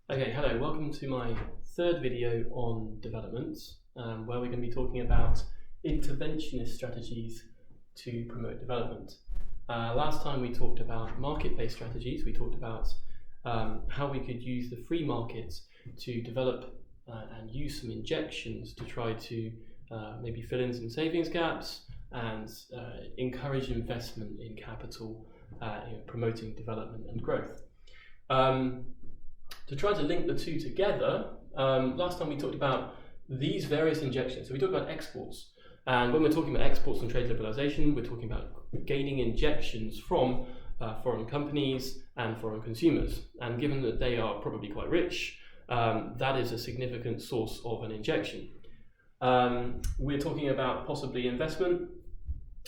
Okay, hello, welcome to my third video on development, where we're going to be talking about interventionist strategies to promote development. Last time we talked about market-based strategies. We talked about how we could use the free market to develop and use some injections to try to maybe fill in some savings gaps and encourage investment in capital, promoting development and growth. To try to link the two together, last time we talked about these various injections. So we talked about exports, and when we're talking about exports and trade liberalization, we're talking about gaining injections from foreign companies and foreign consumers. And given that they are probably quite rich, that is a significant source of an injection. We're talking about possibly investment,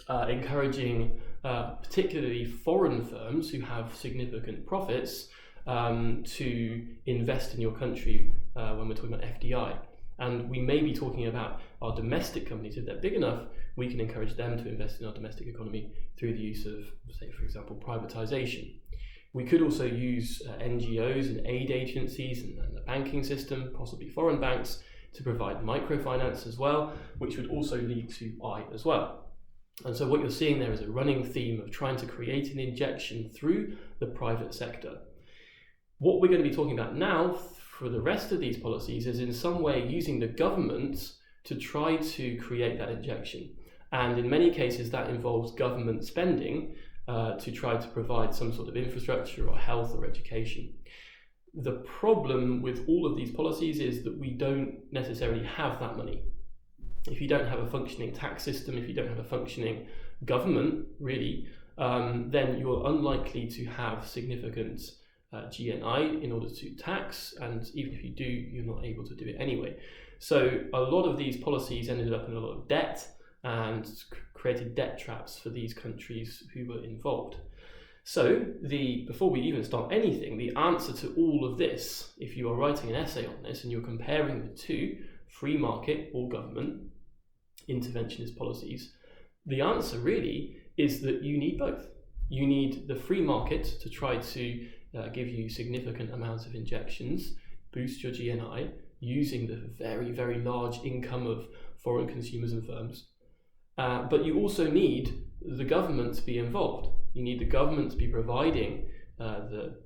encouraging particularly foreign firms who have significant profits to invest in your country when we're talking about FDI. And we may be talking about our domestic companies. If they're big enough, we can encourage them to invest in our domestic economy through the use of, say, for example, privatization. We could also use NGOs and aid agencies and the banking system, possibly foreign banks, to provide microfinance as well, which would also lead to I as well. And so what you're seeing there is a running theme of trying to create an injection through the private sector. What we're going to be talking about now for the rest of these policies is in some way using the government to try to create that injection. And in many cases that involves government spending to try to provide some sort of infrastructure or health or education. The problem with all of these policies is that we don't necessarily have that money. If you don't have a functioning tax system, if you don't have a functioning government, really, then you're unlikely to have significant GNI in order to tax, and even if you do, you're not able to do it anyway. So a lot of these policies ended up in a lot of debt and created debt traps for these countries who were involved. So before we even start anything, the answer to all of this, if you are writing an essay on this and you're comparing the two, free market or government, interventionist policies, the answer really is that you need both. You need the free market to try to give you significant amounts of injections, boost your GNI, using the very, very large income of foreign consumers and firms. But you also need the government to be involved. You need the government to be providing the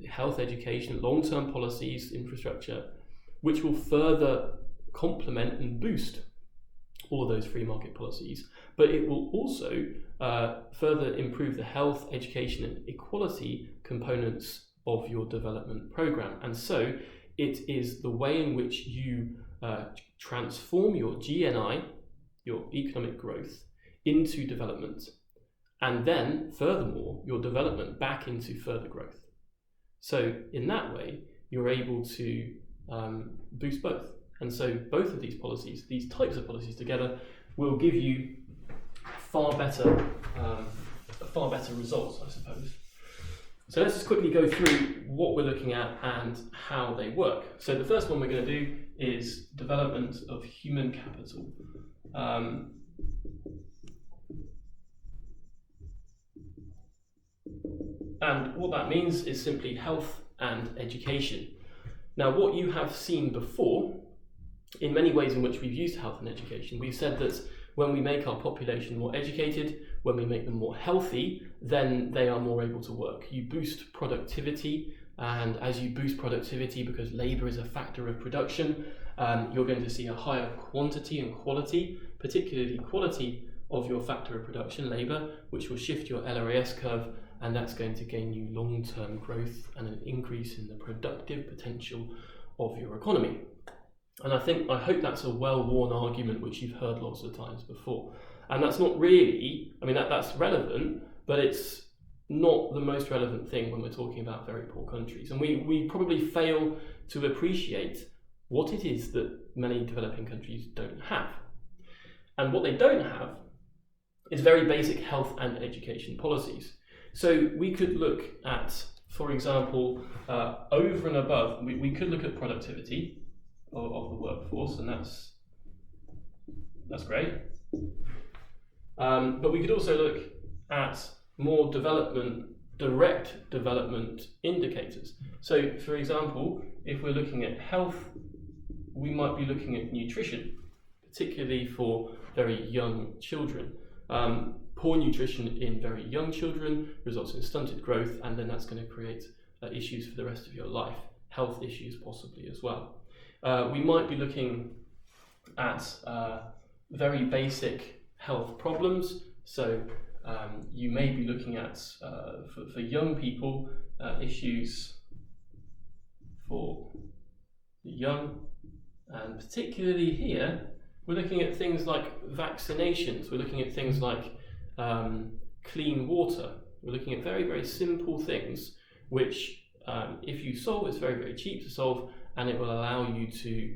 health, education, long-term policies, infrastructure, which will further complement and boost all of those free market policies. But it will also further improve the health, education, and equality components of your development program. And so it is the way in which you transform your GNI, your economic growth, into development, and then furthermore your development back into further growth. So in that way you're able to boost both. And so both of these policies, these types of policies together, will give you far better results, I suppose. So let's just quickly go through what we're looking at and how they work. So the first one we're going to do is development of human capital. And what that means is simply health and education. Now, what you have seen before, in many ways in which we've used health and education, we've said that when we make our population more educated, when we make them more healthy, then they are more able to work. You boost productivity, and as you boost productivity, because labour is a factor of production, you're going to see a higher quantity and quality, particularly quality of your factor of production, labour, which will shift your LRAS curve, and that's going to gain you long-term growth and an increase in the productive potential of your economy. And I hope that's a well-worn argument which you've heard lots of times before. And that's not really, that's relevant, but it's not the most relevant thing when we're talking about very poor countries. And we probably fail to appreciate what it is that many developing countries don't have. And what they don't have is very basic health and education policies. So we could look at, for example, over and above, we could look at productivity of the workforce, and that's great. But we could also look at more development direct development indicators. So, for example, if we're looking at health, we might be looking at nutrition, particularly for very young children. Poor nutrition in very young children results in stunted growth, and then that's going to create issues for the rest of your life, health issues possibly as well. We might be looking at very basic health problems. So you may be looking at, for young people, issues for the young, and particularly here, we're looking at things like vaccinations, we're looking at things like clean water, we're looking at very, very simple things which if you solve, it's very, very cheap to solve, and it will allow you to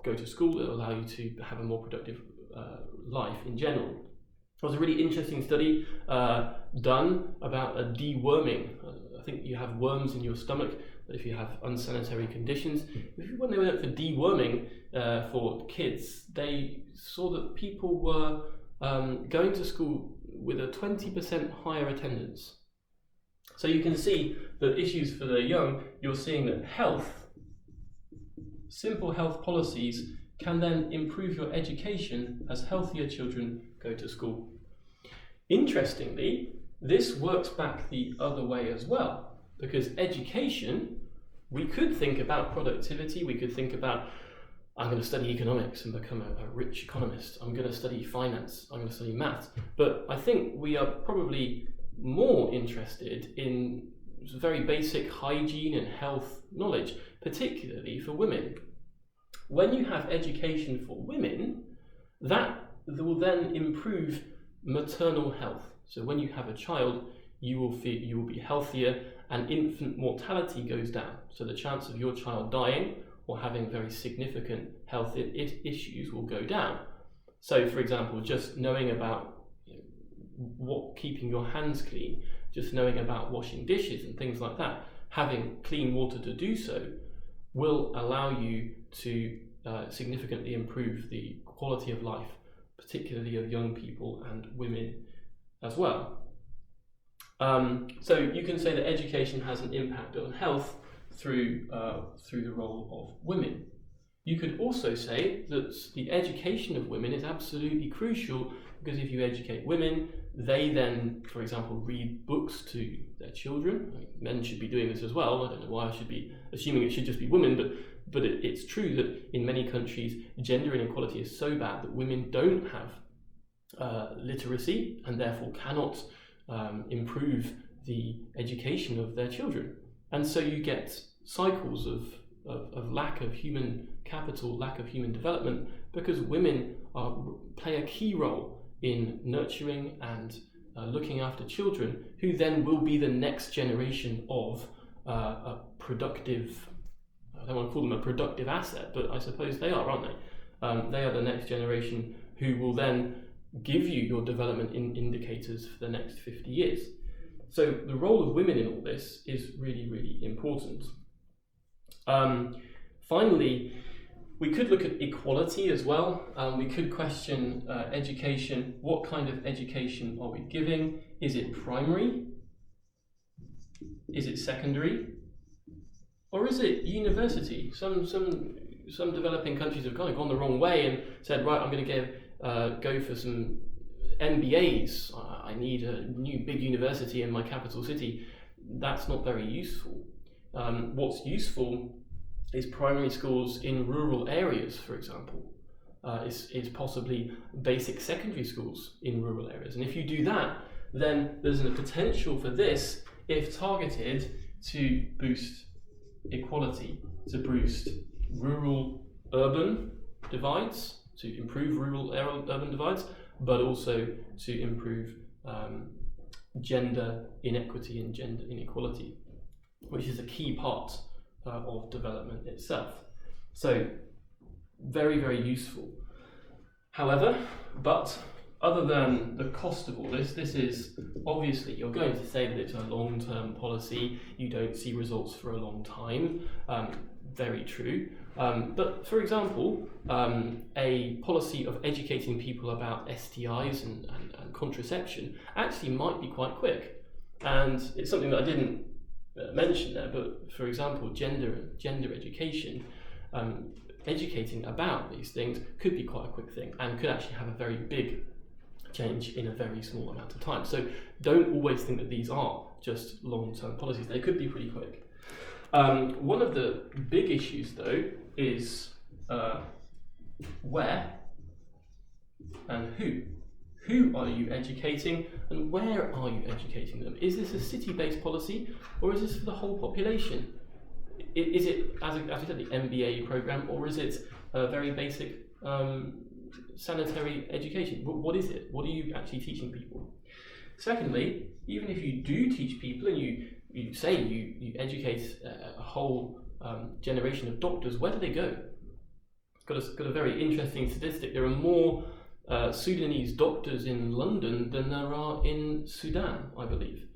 go to school, it will allow you to have a more productive life in general. There was a really interesting study done about deworming. I think you have worms in your stomach, but if you have unsanitary conditions, when they went for deworming for kids, they saw that people were going to school with a 20% higher attendance. So you can see that issues for the young, you're seeing that health, simple health policies can then improve your education as healthier children go to school. Interestingly, this works back the other way as well, because education, we could think about productivity, we could think about, I'm going to study economics and become a rich economist, I'm going to study finance, I'm going to study maths, but I think we are probably more interested in very basic hygiene and health knowledge, particularly for women. When you have education for women, that will then improve maternal health. So when you have a child, you will be healthier, and infant mortality goes down. So the chance of your child dying or having very significant health issues will go down. So, for example, just knowing about keeping your hands clean, just knowing about washing dishes and things like that, having clean water to do so, will allow you to significantly improve the quality of life, particularly of young people and women as well. So you can say that education has an impact on health through the role of women. You could also say that the education of women is absolutely crucial, because if you educate women, they then, for example, read books to their children. I mean, men should be doing this as well. I don't know why I should be assuming it should just be women, but it's true that in many countries, gender inequality is so bad that women don't have literacy and therefore cannot improve the education of their children. And so you get cycles of lack of human capital, lack of human development, because women play a key role in nurturing and looking after children, who then will be the next generation of a productive, I don't want to call them a productive asset, but I suppose they are, aren't they? They are the next generation who will then give you your development indicators for the next 50 years. So the role of women in all this is really, really important. Finally, we could look at equality as well. We could question education. What kind of education are we giving? Is it primary? Is it secondary? Or is it university? Some developing countries have kind of gone the wrong way and said, right, I'm going to go for some MBAs. I need a new big university in my capital city. That's not very useful. What's useful is primary schools in rural areas, for example. Is possibly basic secondary schools in rural areas. And if you do that, then there's a potential for this, if targeted, to boost equality, to boost rural-urban divides, to improve rural-urban divides, but also to improve gender inequity and gender inequality, which is a key part of development itself. So, very, very useful. However, but other than the cost of all this, this is obviously, you're going to say that it's a long-term policy, you don't see results for a long time, very true. But for example, a policy of educating people about STIs and contraception actually might be quite quick. And it's something that I didn't mention there, but for example, gender education, educating about these things could be quite a quick thing and could actually have a very big change in a very small amount of time. So don't always think that these are just long-term policies. They could be pretty quick. One of the big issues though is where and who. Who are you educating and where are you educating them? Is this a city-based policy or is this for the whole population? Is it, as we said, the MBA program, or is it a very basic sanitary education? What is it? What are you actually teaching people? Secondly, even if you do teach people and you say you educate a whole generation of doctors, where do they go? Got a very interesting statistic. There are more Sudanese doctors in London than there are in Sudan, I believe.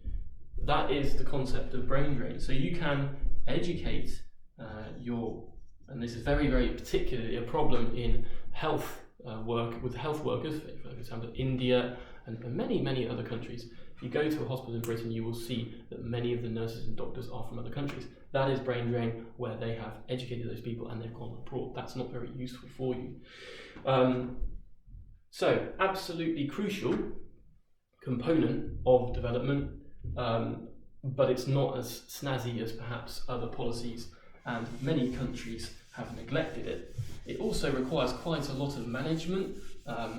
That is the concept of brain drain. So you can educate and this is very, very particularly a problem in health work with health workers, for example, India and many, many other countries. If you go to a hospital in Britain, you will see that many of the nurses and doctors are from other countries. That is brain drain, where they have educated those people and they've gone abroad. That's not very useful for you. So, absolutely crucial component of development, but it's not as snazzy as perhaps other policies, and many countries have neglected it. It also requires quite a lot of management.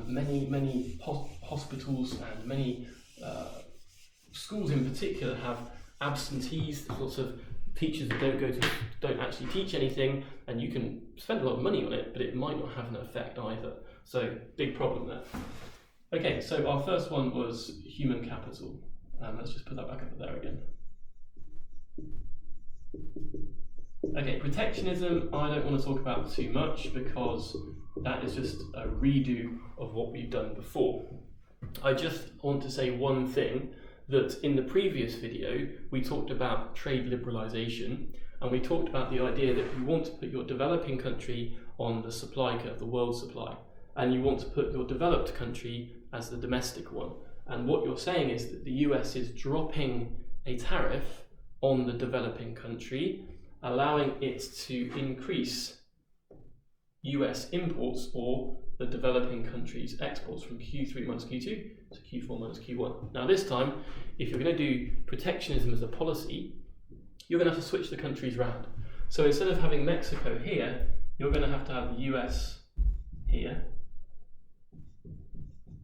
Many hospitals and many schools in particular have absentees, lots of teachers that don't actually teach anything, and you can spend a lot of money on it, but it might not have an effect either. So, big problem there. Okay, so our first one was human capital. Let's just put that back up there again. Okay, protectionism, I don't want to talk about too much because that is just a redo of what we've done before. I just want to say one thing, that in the previous video we talked about trade liberalisation, and we talked about the idea that you want to put your developing country on the supply curve, the world supply, and you want to put your developed country as the domestic one. And what you're saying is that the US is dropping a tariff on the developing country, allowing it to increase US imports or the developing country's exports from Q3 minus Q2 to Q4 minus Q1. Now this time, if you're going to do protectionism as a policy, you're going to have to switch the countries round. So instead of having Mexico here, you're going to have the US here.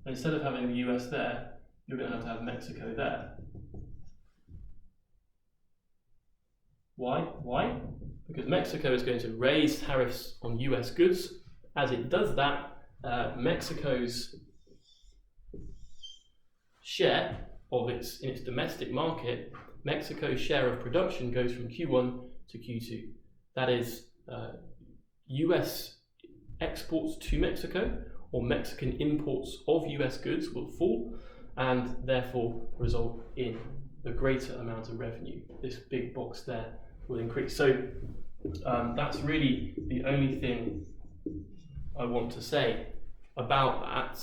And instead of having the US there, you're going to have Mexico there. Why? Because Mexico is going to raise tariffs on US goods. As it does that, Mexico's share of in its domestic market, Mexico's share of production goes from Q1 to Q2. That is, US exports to Mexico or Mexican imports of US goods will fall and therefore result in a greater amount of revenue. This big box there will increase. So that's really the only thing I want to say about that,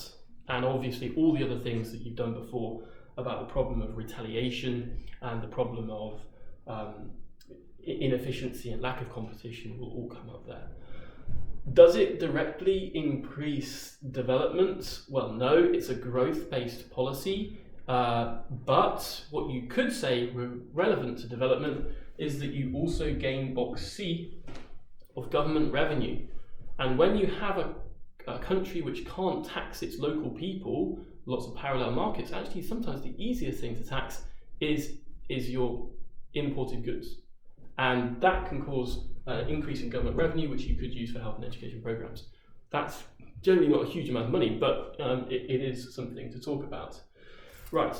and obviously all the other things that you've done before about the problem of retaliation and the problem of inefficiency and lack of competition will all come up there. Does it directly increase development? Well, no, it's a growth-based policy, but what you could say relevant to development is that you also gain box C of government revenue. And when you have a country which can't tax its local people, lots of parallel markets, actually sometimes the easiest thing to tax is your imported goods. And that can cause an increase in government revenue, which you could use for health and education programs. That's generally not a huge amount of money, but it is something to talk about. Right,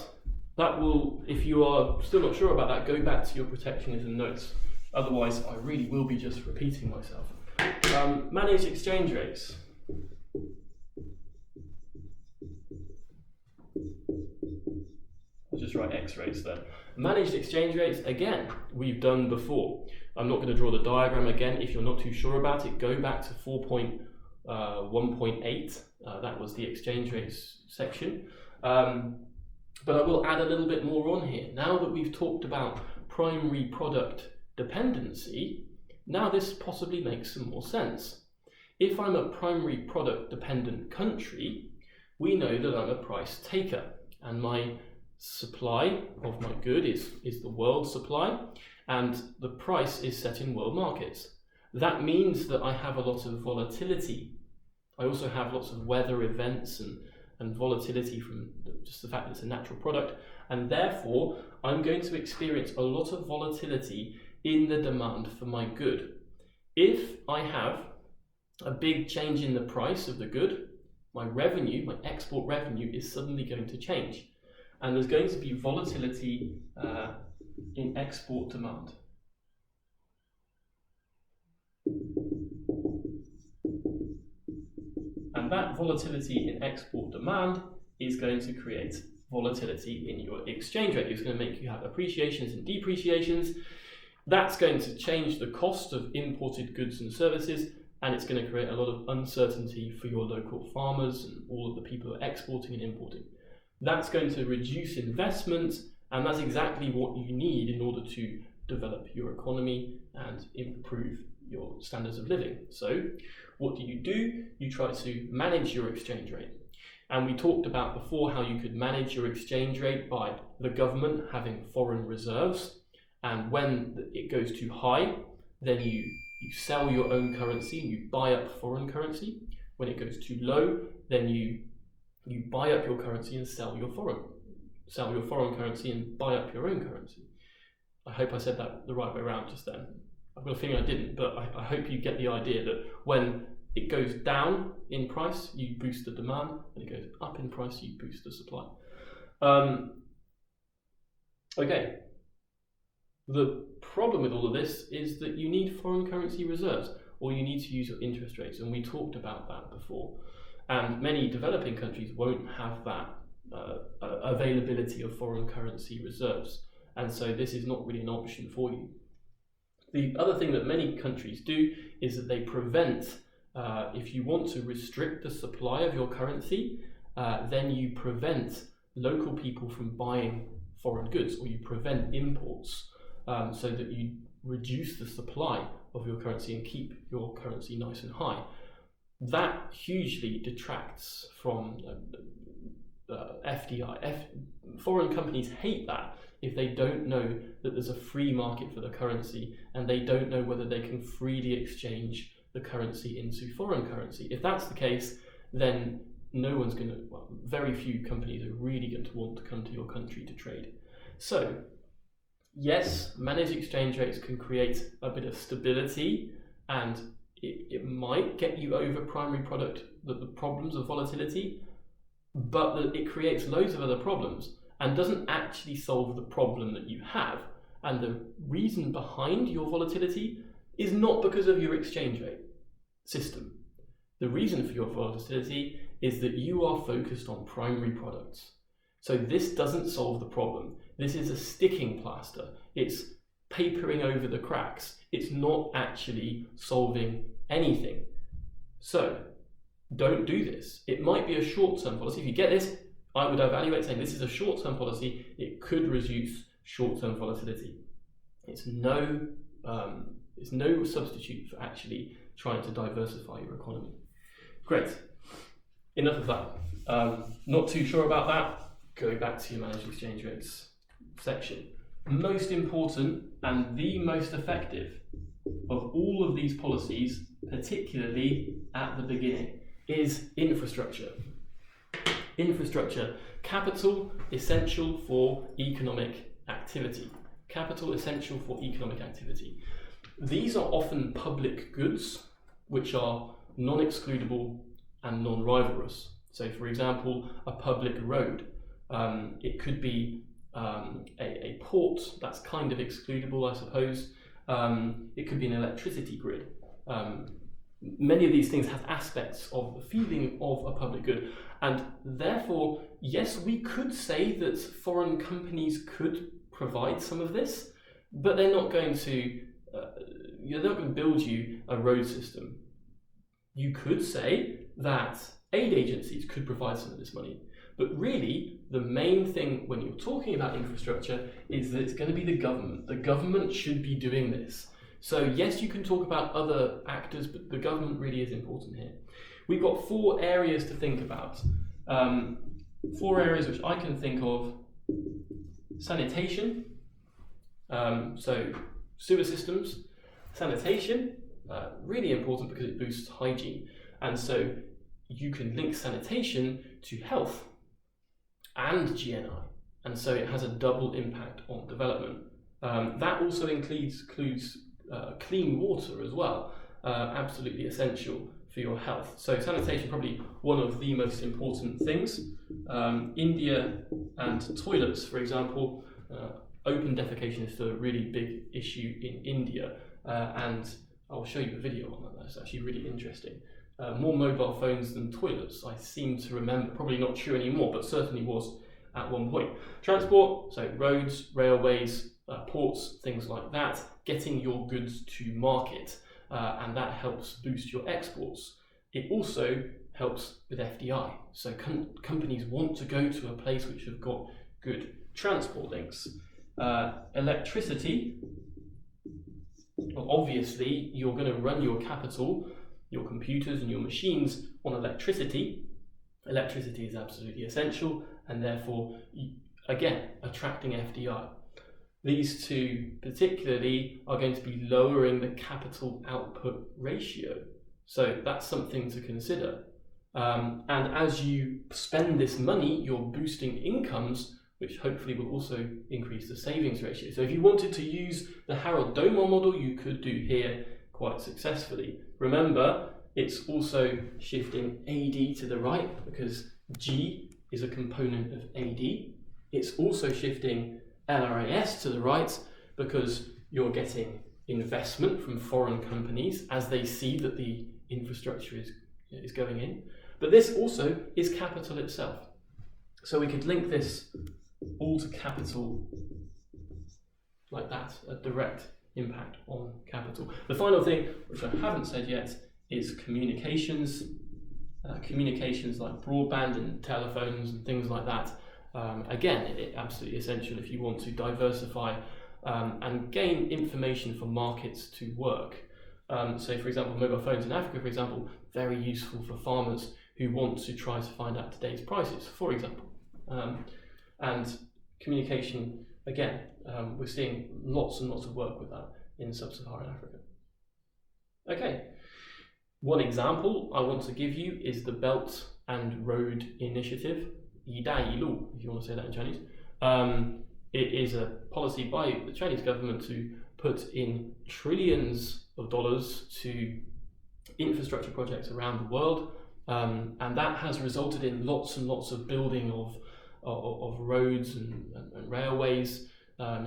that will, if you are still not sure about that, go back to your protectionism notes. Otherwise, I really will be just repeating myself. Managed exchange rates. I'll just write X rates there. Managed exchange rates, again, we've done before. I'm not going to draw the diagram again. If you're not too sure about it, go back to 4.1.8. That was the exchange rates section. But I will add a little bit more on here. Now that we've talked about primary product dependency, now this possibly makes some more sense. If I'm a primary product dependent country, we know that I'm a price taker, and my supply of my good is the world supply, and the price is set in world markets. That means that I have a lot of volatility. I also have lots of weather events and volatility from just the fact that it's a natural product, and therefore I'm going to experience a lot of volatility in the demand for my good. If I have a big change in the price of the good, my revenue, my export revenue, is suddenly going to change, and there's going to be volatility in export demand. And that volatility in export demand is going to create volatility in your exchange rate. It's going to make you have appreciations and depreciations. That's going to change the cost of imported goods and services, and it's going to create a lot of uncertainty for your local farmers and all of the people who are exporting and importing. That's going to reduce investment, and that's exactly what you need in order to develop your economy and improve your standards of living. So what do? You try to manage your exchange rate. And we talked about before how you could manage your exchange rate by the government having foreign reserves, and when it goes too high, then you sell your own currency and you buy up foreign currency. When it goes too low, then you buy up your currency and sell your foreign currency and buy up your own currency. I hope I said that the right way around just then. I've got a feeling I didn't, but I hope you get the idea that when it goes down in price, you boost the demand. When it goes up in price, you boost the supply. Okay. The problem with all of this is that you need foreign currency reserves, or you need to use your interest rates, and we talked about that before. And many developing countries won't have that availability of foreign currency reserves, and so this is not really an option for you. The other thing that many countries do is that they prevent, if you want to restrict the supply of your currency, then you prevent local people from buying foreign goods, or you prevent imports, so that you reduce the supply of your currency and keep your currency nice and high. That hugely detracts from FDI. Foreign companies hate that if they don't know that there's a free market for the currency and they don't know whether they can freely exchange the currency into foreign currency. If that's the case, then very few companies are really going to want to come to your country to trade. So, yes, managed exchange rates can create a bit of stability, and it might get you over primary product, the problems of volatility, but it creates loads of other problems and doesn't actually solve the problem that you have. And the reason behind your volatility is not because of your exchange rate system. The reason for your volatility is that you are focused on primary products. So this doesn't solve the problem. This is a sticking plaster. It's papering over the cracks. It's not actually solving anything. So don't do this. It might be a short-term policy. If you get this, I would evaluate saying this is a short-term policy. It could reduce short-term volatility. It's no substitute for actually trying to diversify your economy. Great. Enough of that. Not too sure about that. Going back to your managed exchange rates section. Most important and the most effective of all of these policies, particularly at the beginning, is infrastructure. Infrastructure, capital essential for economic activity. Capital essential for economic activity. These are often public goods which are non-excludable and non-rivalrous. So, for example, a public road. It could be a port, that's kind of excludable, I suppose. It could be an electricity grid. Many of these things have aspects of the feeling of a public good, and therefore, yes, we could say that foreign companies could provide some of this, but they're not going to build you a road system. You could say that aid agencies could provide some of this money, But really, the main thing when you're talking about infrastructure is that it's going to be the government. The government should be doing this. So yes, you can talk about other actors, but the government really is important here. We've got 4 areas to think about. 4 areas which I can think of: sanitation, so sewer systems. Sanitation, really important because it boosts hygiene. And so you can link sanitation to health and GNI. And so it has a double impact on development. That also includes clean water as well, absolutely essential for your health. So sanitation, probably one of the most important things. India and toilets, for example, open defecation is still a really big issue in India, and I'll show you a video on that. That's actually really interesting. More mobile phones than toilets, I seem to remember. Probably not true anymore, but certainly was at one point. Transport, so roads, railways, ports, things like that, getting your goods to market, and that helps boost your exports. It also helps with FDI. So companies want to go to a place which have got good transport links. Electricity, well, obviously you're going to run your capital, your computers and your machines on electricity. Electricity is absolutely essential, and therefore, again, attracting FDI. These 2 particularly are going to be lowering the capital output ratio. So that's something to consider. And as you spend this money, you're boosting incomes, which hopefully will also increase the savings ratio. So if you wanted to use the Harold-Domar model, you could do here quite successfully. Remember, it's also shifting AD to the right because G is a component of AD. It's also shifting LRAS to the right because you're getting investment from foreign companies as they see that the infrastructure is going in. But this also is capital itself. So we could link this all to capital like that, a direct impact on capital. The final thing, which I haven't said yet, is communications. Communications like broadband and telephones and things like that. Again, it's absolutely essential if you want to diversify and gain information for markets to work. So for example, mobile phones in Africa, for example, very useful for farmers who want to try to find out today's prices, for example. And communication, again, we're seeing lots and lots of work with that in sub-Saharan Africa. Okay, one example I want to give you is the Belt and Road Initiative, 一带一路, if you want to say that in Chinese. It is a policy by the Chinese government to put in trillions of dollars to infrastructure projects around the world, and that has resulted in lots and lots of building of roads and railways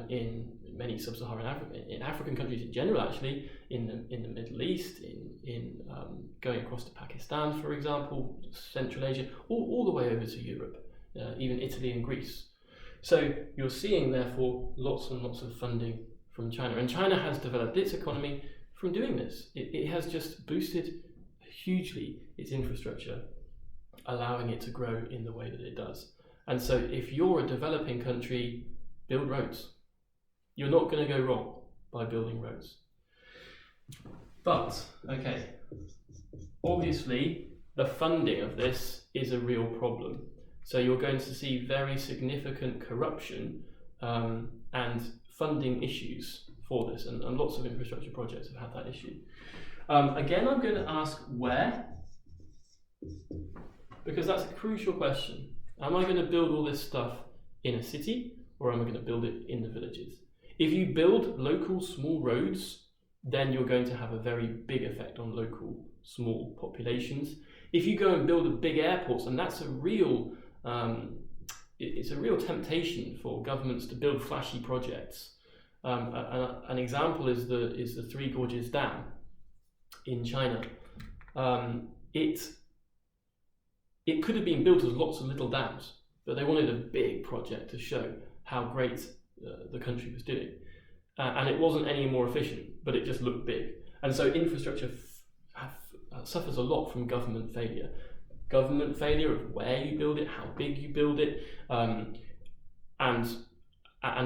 in many sub-Saharan Africa, in African countries in general, actually, in the Middle East, in going across to Pakistan, for example, Central Asia, all the way over to Europe, even Italy and Greece. So you're seeing, therefore, lots and lots of funding from China, and China has developed its economy from doing this. It has just boosted hugely its infrastructure, allowing it to grow in the way that it does. And so if you're a developing country, build roads. You're not going to go wrong by building roads. But, okay, obviously the funding of this is a real problem. So you're going to see very significant corruption and funding issues for this, and lots of infrastructure projects have had that issue. Again, I'm going to ask where, because that's a crucial question. Am I going to build all this stuff in a city, or am I going to build it in the villages? If you build local small roads, then you're going to have a very big effect on local small populations. If you go and build big airports, and that's a real, it's a real temptation for governments to build flashy projects. An example is the Three Gorges Dam in China. It could have been built as lots of little dams, but they wanted a big project to show how great the country was doing. And it wasn't any more efficient, but it just looked big. And so infrastructure suffers a lot from government failure. government failure of where you build it, how big you build it, and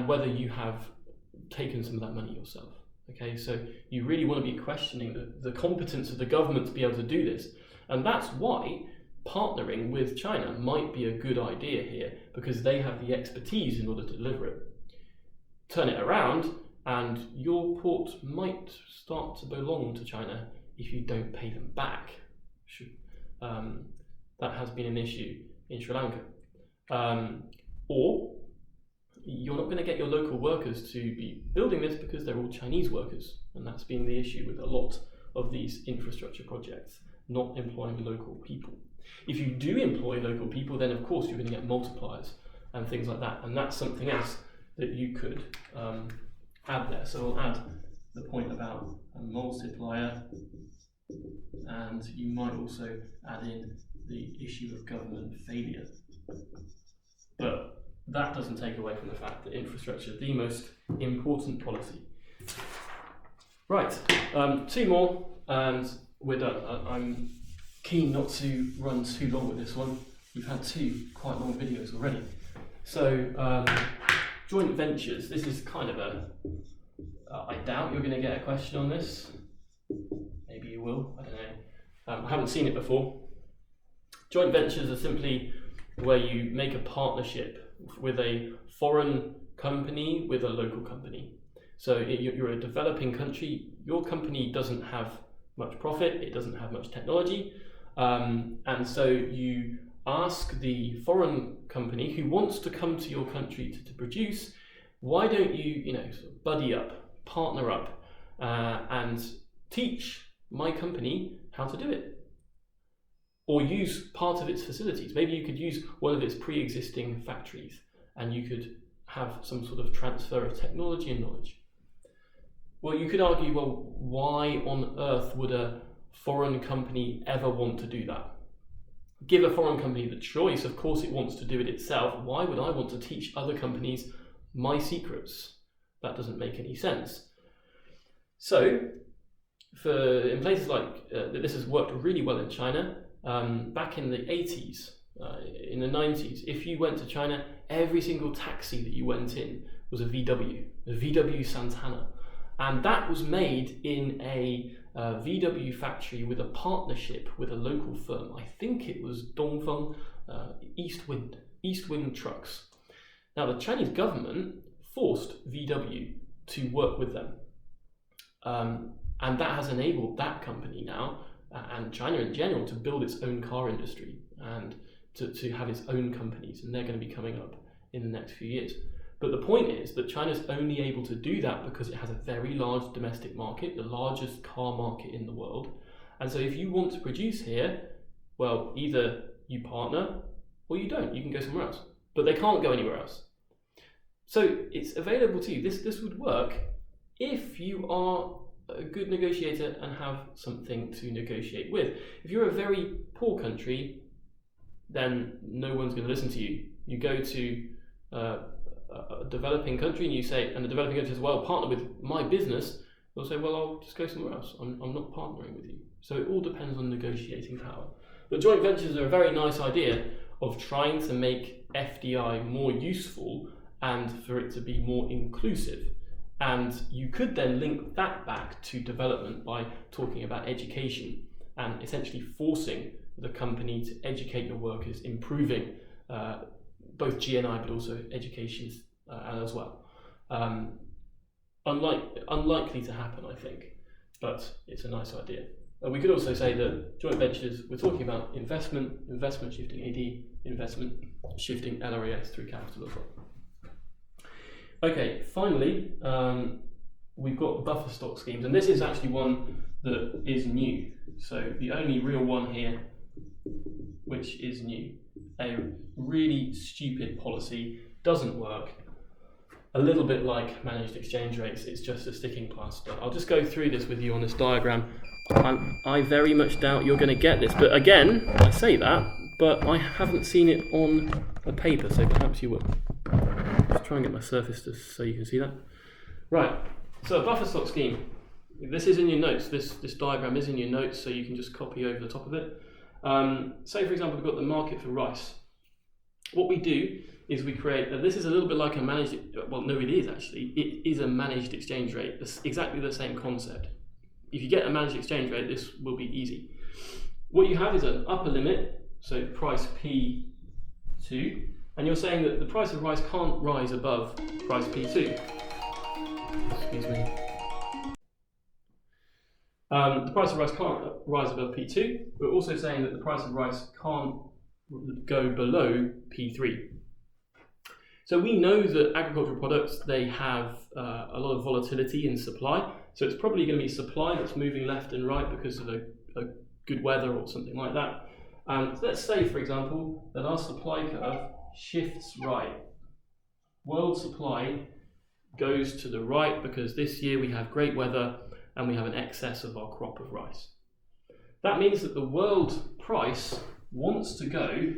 whether you have taken some of that money yourself. Okay, so you really want to be questioning the competence of the government to be able to do this. And that's why partnering with China might be a good idea here, because they have the expertise in order to deliver it. Turn it around, and your port might start to belong to China if you don't pay them back. That has been an issue in Sri Lanka. Or you're not going to get your local workers to be building this because they're all Chinese workers, and that's been the issue with a lot of these infrastructure projects, not employing local people. If you do employ local people, then of course you're going to get multipliers and things like that, and that's something else that you could add there. So I'll add the point about a multiplier, and you might also add in the issue of government failure. But that doesn't take away from the fact that infrastructure is the most important policy. Right, 2 more and we're done. I'm keen not to run too long with this one. We've had 2 quite long videos already. So, joint ventures. This is kind of I doubt you're going to get a question on this. Maybe you will, I don't know. I haven't seen it before. Joint ventures are simply where you make a partnership with a foreign company with a local company. So you're a developing country, your company doesn't have much profit, it doesn't have much technology, and so you ask the foreign company who wants to come to your country to produce, why don't you, sort of buddy up, partner up, and teach my company how to do it? Or use part of its facilities. Maybe you could use one of its pre-existing factories and you could have some sort of transfer of technology and knowledge. Well, you could argue, well, why on earth would a foreign company ever want to do that? Give a foreign company the choice, of course it wants to do it itself. Why would I want to teach other companies my secrets? That doesn't make any sense. So, in places like, this has worked really well in China. Back in the 80s, in the 90s, if you went to China, every single taxi that you went in was a VW Santana. And that was made in a VW factory with a partnership with a local firm. I think it was Dongfeng Eastwind Trucks. Now, the Chinese government forced VW to work with them. And that has enabled that company now, and China in general, to build its own car industry and to have its own companies, and they're going to be coming up in the next few years. But the point is that China's only able to do that because it has a very large domestic market, the largest car market in the world. And so if you want to produce here, well, either you partner or you don't. You can go somewhere else. But they can't go anywhere else. So it's available to you. This would work if you are a good negotiator and have something to negotiate with. If you're a very poor country, then no one's going to listen to you. You go to a developing country and you say, and the developing country says, well, partner with my business. They'll say, well, I'll just go somewhere else. I'm not partnering with you. So it all depends on negotiating power. But joint ventures are a very nice idea of trying to make FDI more useful and for it to be more inclusive. And you could then link that back to development by talking about education and essentially forcing the company to educate your workers, improving both GNI but also education as well. Unlikely to happen, I think, but it's a nice idea. We could also say that joint ventures, we're talking about investment shifting AD, investment shifting LRAS through capital as well. Okay, finally, we've got buffer stock schemes, and this is actually one that is new. So the only real one here, which is new. A really stupid policy, doesn't work. A little bit like managed exchange rates, it's just a sticking plaster. I'll just go through this with you on this diagram. I very much doubt you're going to get this, but again, I say that, but I haven't seen it on a paper, so perhaps you will. Just try and get my surface so you can see that. Right, so a buffer stock scheme. This is in your notes. This diagram is in your notes, so you can just copy over the top of it. Say, for example, we've got the market for rice. What we do is we create, this is a little bit like a managed, well, no, it is actually, it is a managed exchange rate. It's exactly the same concept. If you get a managed exchange rate, this will be easy. What you have is an upper limit, so price P2, and you're saying that the price of rice can't rise above price P2. Excuse me. The price of rice can't rise above P2. We're also saying that the price of rice can't go below P3. So we know that agricultural products, they have a lot of volatility in supply. So it's probably going to be supply that's moving left and right because of a good weather or something like that. And let's say, for example, that our supply curve shifts right. World supply goes to the right because this year we have great weather and we have an excess of our crop of rice. That means that the world price wants to go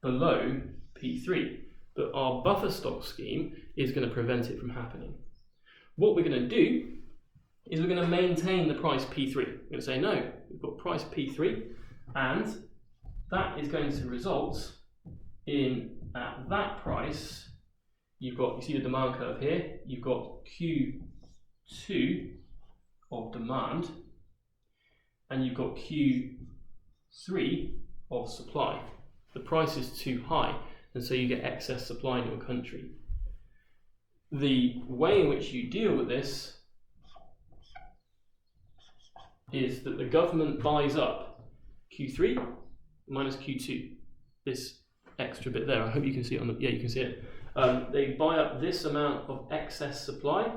below P3, but our buffer stock scheme is going to prevent it from happening. What we're going to do is we're going to maintain the price P3. We're going to say, no, we've got price P3, and that is going to result in, at that price, you see the demand curve here, you've got Q2 of demand, and you've got Q3 of supply. The price is too high, and so you get excess supply in your country. The way in which you deal with this is that the government buys up Q3 minus Q2, this extra bit there. I hope you can see it on the, yeah, you can see it. They buy up this amount of excess supply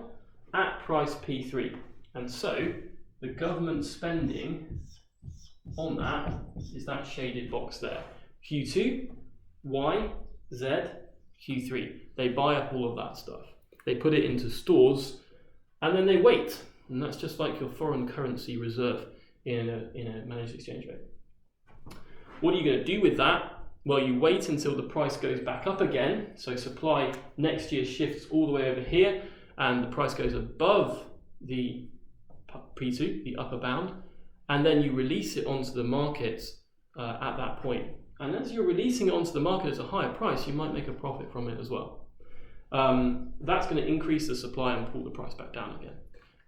at price P3, and so the government spending on that is that shaded box there. Q2, Y, Z, Q3. They buy up all of that stuff. They put it into stores, and then they wait. And that's just like your foreign currency reserve in a managed exchange rate. What are you going to do with that? Well, you wait until the price goes back up again. So supply next year shifts all the way over here, and the price goes above the P2, the upper bound, and then you release it onto the market at that point. And as you're releasing it onto the market at a higher price, you might make a profit from it as well. That's going to increase the supply and pull the price back down again.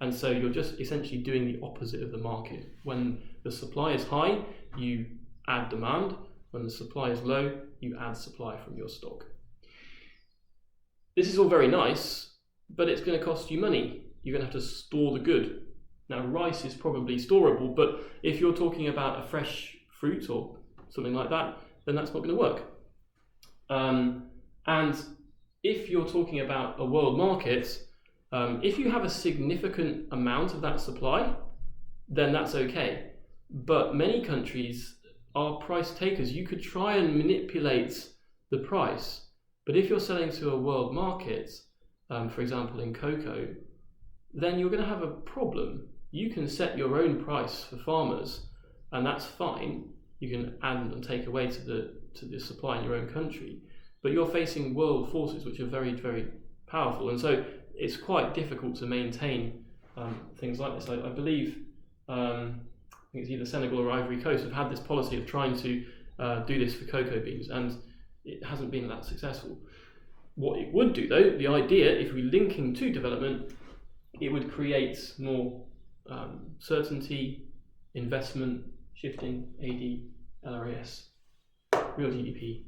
And so you're just essentially doing the opposite of the market. When the supply is high, you add demand. When the supply is low, you add supply from your stock. This is all very nice, but it's going to cost you money. You're going to have to store the good. Now, rice is probably storable, but if you're talking about a fresh fruit or something like that, then that's not going to work. And if you're talking about a world market, if you have a significant amount of that supply, then that's okay. But many countries are price takers. You could try and manipulate the price, but if you're selling to a world market, for example in cocoa, then you're going to have a problem. You can set your own price for farmers, and that's fine. You can add and take away to the supply in your own country, but you're facing world forces which are very, very powerful, and so it's quite difficult to maintain things like this. I believe, I think it's either Senegal or Ivory Coast have had this policy of trying to do this for cocoa beans, and it hasn't been that successful. What it would do though, the idea, if we linking to development, it would create more certainty, investment, shifting, AD, LRAS, real GDP,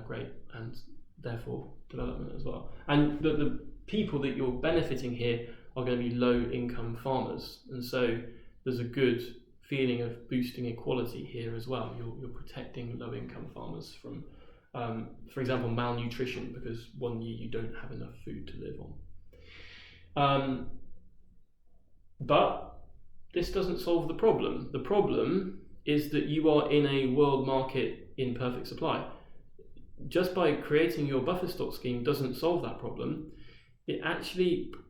great, and therefore development as well. And the people that you're benefiting here are going to be low income farmers, and so there's a good feeling of boosting equality here as well. You're protecting low income farmers from, for example, malnutrition, because one year you don't have enough food to live on. But this doesn't solve the problem. The problem is that you are in a world market in perfect supply. Just by creating your buffer stock scheme doesn't solve that problem. It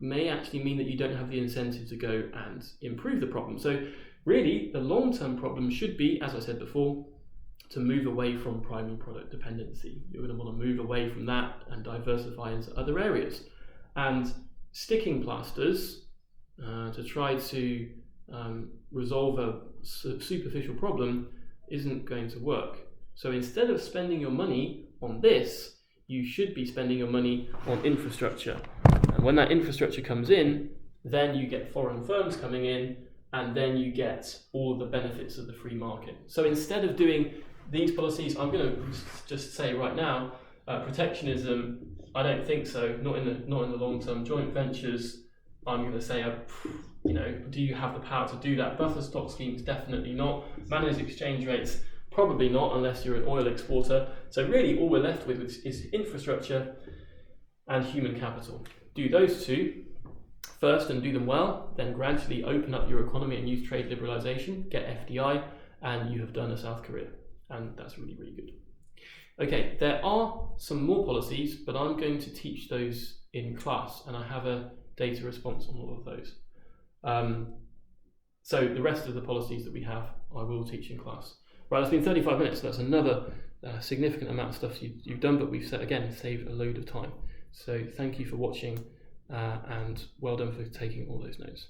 may actually mean that you don't have the incentive to go and improve the problem. So really, the long-term problem should be, as I said before, to move away from primary product dependency. You're going to want to move away from that and diversify into other areas. And sticking plasters to try to resolve a superficial problem isn't going to work. So instead of spending your money on this, you should be spending your money on infrastructure. And when that infrastructure comes in, then you get foreign firms coming in, and then you get all of the benefits of the free market. So instead of doing these policies, I'm going to just say right now, protectionism, I don't think so. Not in the long term. Joint ventures, I'm going to say, do you have the power to do that? Buffer stock schemes, definitely not. Managed exchange rates, probably not, unless you're an oil exporter. So really, all we're left with is infrastructure and human capital. Do those two first and do them well, then gradually open up your economy and use trade liberalization, get FDI, and you have done a South Korea. And that's really, really good. Okay, there are some more policies, but I'm going to teach those in class, and I have a data response on all of those. So the rest of the policies that we have, I will teach in class. Right, it's been 35 minutes, so that's another significant amount of stuff you've done, but we've saved a load of time. So thank you for watching, and well done for taking all those notes.